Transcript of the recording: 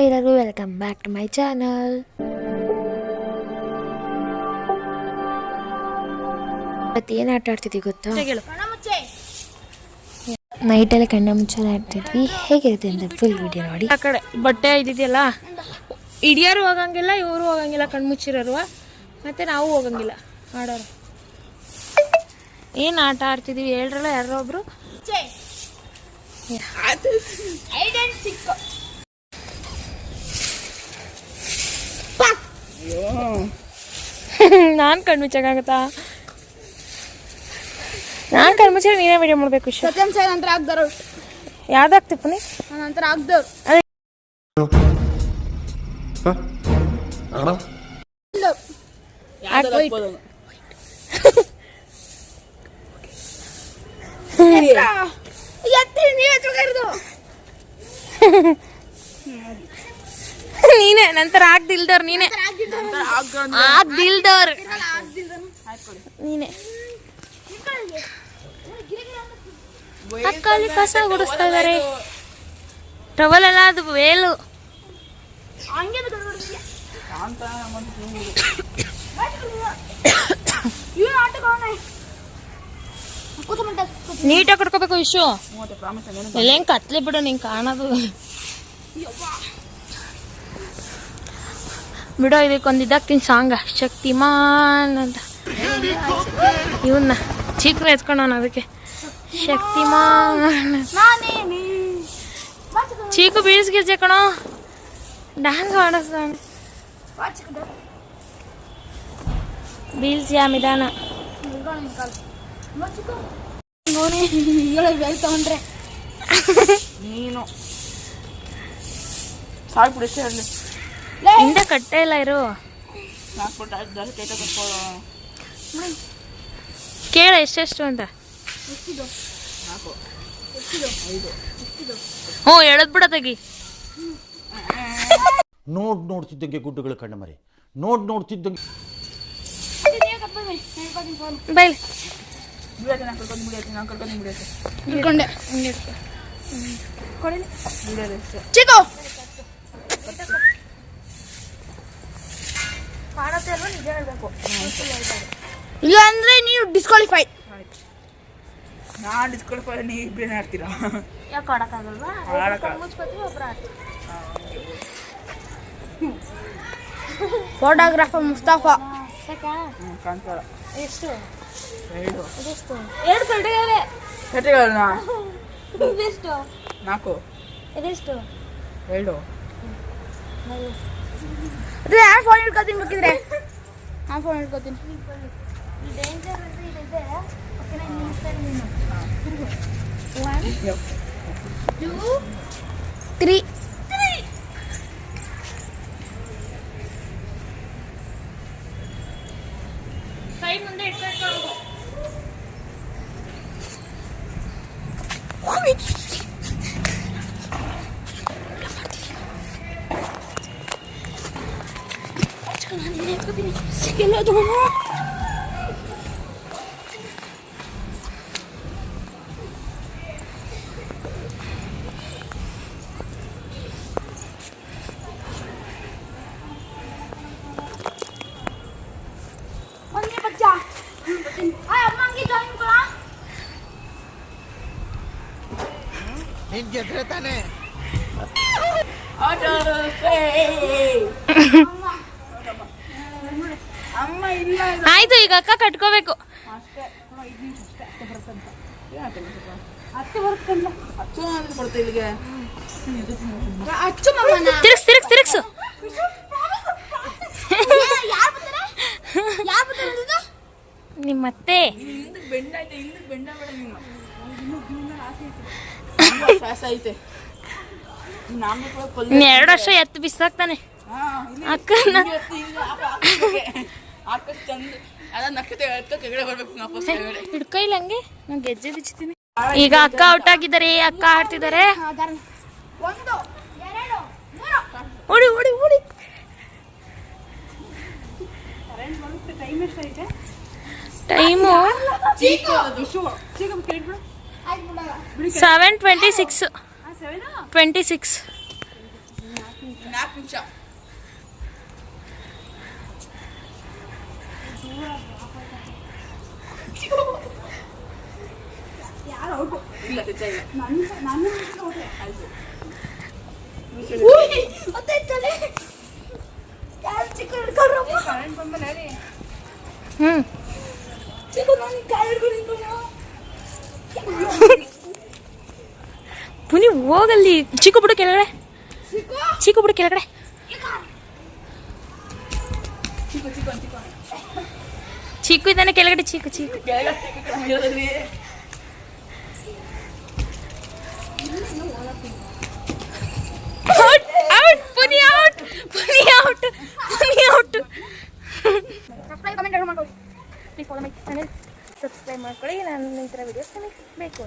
Hi ಎಲ್ಲರೂ, welcome back to my channel. ಇವತ್ತು ಏನು ಆಟ ಆಡ್ತಿದ್ವಿ ಗೊತ್ತಾ? ನೈಟಲ್ಲಿ ಕಣ್ಣ ಮುಚ್ಚಾಲೆ ಆಡ್ತಿದ್ವಿ. ಹೇಗಿರುತ್ತೆ ಅಂತ ಫುಲ್ ವಿಡಿಯೋ ನೋಡಿ. ಆ ಕಡೆ ಬಟ್ಟೆ ಇದ್ದಿದೆಯಲ್ಲ, ಹಿಡಿಯೋರು ಹೋಗಂಗಿಲ್ಲ, ಇವರು ಹೋಗಂಗಿಲ್ಲ, ಕಣ್ಮುಚ್ಚಿರೋರು, ಮತ್ತೆ ನಾವು ಹೋಗಂಗಿಲ್ಲ ಆಡೋರು. ಏನು ಆಟ ಆಡ್ತಿದ್ವಿ ಹೇಳ್ರಲ್ಲ ಯಾರೋ ಒಬ್ರು. ನಾನು ಕಣ್ಮುಚ್ಚಾಗತ್ತಾ? ನಾನು ಕಣ್ಮುಚ್ಚಾಗ ನೀನೇ ವಿಡಿಯೋ ಮಾಡ್ಬೇಕು. ನಂತರ ಆಗ್ದವ್ರು ಯಾವ್ದಾಗ್ತಿಪ್ಪ ನೀ ನಂತರ ಆಗ್ದವ್ರು ನೀನೆ ನಂತರ ಆಗ್ದಿಲ್ದವ್ರು, ನೀನೆ ಆಗ್ದಿಲ್ದವ್ರು ನೀನೆ. ಅಕ್ಕಲ್ಲಿ ಕಸ ಗುಡಿಸ್ತಾ ಇದಾರೆ. ಟವಲ್ ಅಲ್ಲ, ಅದು ವೇಲು. ನೀಟಾಗಿ ಕಟ್ಕೋಬೇಕು ವಿಶ್ವ. ಎಲ್ಲ ಹೆಂಗ್ ಕತ್ಲೆ ಬಿಡು, ನಿಂಗೆ ಕಾಣೋದು ಬಿಡೋ. ಇದಕ್ಕೊಂದು ಇದಾಗ್ತೀನಿ ಸಾಂಗ, ಶಕ್ತಿಮಾನ್ ಅಂತ. ಇವನ್ನ ಚೀಕ್ನ ಎತ್ಕೊಂಡವನ, ಅದಕ್ಕೆ ಶಕ್ತಿಮಾನ್. ಚೀಕು ಬೀಳ್ಸ್ಗಿರ್ಜೆ ಕಣೋ, ಡ್ಯಾನ್ಸ್ ಆಡಿಸ್ತಾನೆ. ಬೀಳ್ಸಿಯ ನಿಧಾನ. ನೀನು ಸಾಕು ಇರಲಿ. ಹಿಂದೆ ಕಟ್ಟೆ ಇಲ್ಲ ಇರು. ಕೇಳ ಎಷ್ಟೆಷ್ಟು ಅಂತ. ಹ್ಞೂ ಎಳದ್ ಬಿಡ ತೆಗಿ. ನೋಡ್ತಿದ್ದಂಗೆ ಗುಡ್ಡುಗಳು ಕಣ್ಣ ಮರಿ, ನೋಡ್ತಿದ್ದಂಗೆ ಬೈಲ್ ಚಿಕ್ಕು ಇಲ್ಲ ಅಂದ್ರೆ ನೀವು ಡಿಸ್ಕ್ವಾಲಿಫೈ. ನಾನು ಡಿಸ್ಕ್ವಾಲಿಫೈ, ನೀವು ಇಬ್ಬರೇ ಆಡ್ತೀರಾ? ಯಾಕೆ ಆಡಕ್ಕಾಗಲ್ವಾ? ಫೋಟೋಗ್ರಾಫರ್ ಮುಸ್ತಫಾ. ಕಾಣ್ತಾರ ಎಷ್ಟು? ಎರಡು ಎರಡು ಕಡೆಯವೇ. ಕಟ್ಟೆಗಳನ್ನ ಇದೆಷ್ಟು? 4. ಇದೆಷ್ಟು? 2. ಅದೇ ನಾನು ಫೋನ್ ಹಿಡ್ಕೊತೀನಿ, ಬೇಕಿದ್ರೆ ನಾನು ಫೋನ್ ಹಿಡ್ಕೊತೀನಿ. ಡೇಂಜರ್ ಇದೆ. ಓಕೆನಾ? ನೀನು 1 2 3 ಕೈ ಮುಂದೆ ಇಟ್ಕೊಂಡು ಆಯ್ತು. ಈಗ ಅಕ್ಕ ಕಟ್ಕೋಬೇಕು. ತಿರ್ಗ್ಸು. ನಿಮ್ಮತ್ತೆ ಇನ್ನು 2 ವರ್ಷ ಎತ್ತು ಬಿಸಾಕ್ತಾನೆ ಅಕ್ಕನ. ಹಿಡ್ಕೊ ಇಲ್ಲ ಹಂಗೆ, ನಾನು ಗೆಜ್ಜೆ ಬಿಚ್ತೀನಿ. ಈಗ ಅಕ್ಕ ಔಟ್ ಆಗಿದ್ದಾರೆ, ಅಕ್ಕ ಆಡ್ತಿದ್ದಾರೆ. ಓಡಿ ಓಡಿ ಓಡಿ. ಟೈಮು 7:26. 4 ನಿಮಿಷ. ಇಲ್ಲ ತೆಚ್ಚ ಇಲ್ಲ. ಆಯ್ತು. ಪುನಿ ಹೋಗಲ್ಲಿ. ಚಿಕ್ಕು ಬಿಡು ಕೆಳಗಡೆ, ಚಿಕ್ಕು ಬಿಡು ಕೆಳಗಡೆ. ಚಿಕ್ಕು ಇದ್ದಾನೆ ಕೆಳಗಡೆ. Chikku Chikku Puni out, Puni out, Puni out. Subscribe comment ಮಾಡ್ಕೊಳ್ಳಿ. Please follow my channel, subscribe ಮಾಡ್ಕೊಳ್ಳಿ. ನಾನು ಈ ಥರ ವಿಡಿಯೋಸ್ ನಿಮಗೆ ಬೇಕು.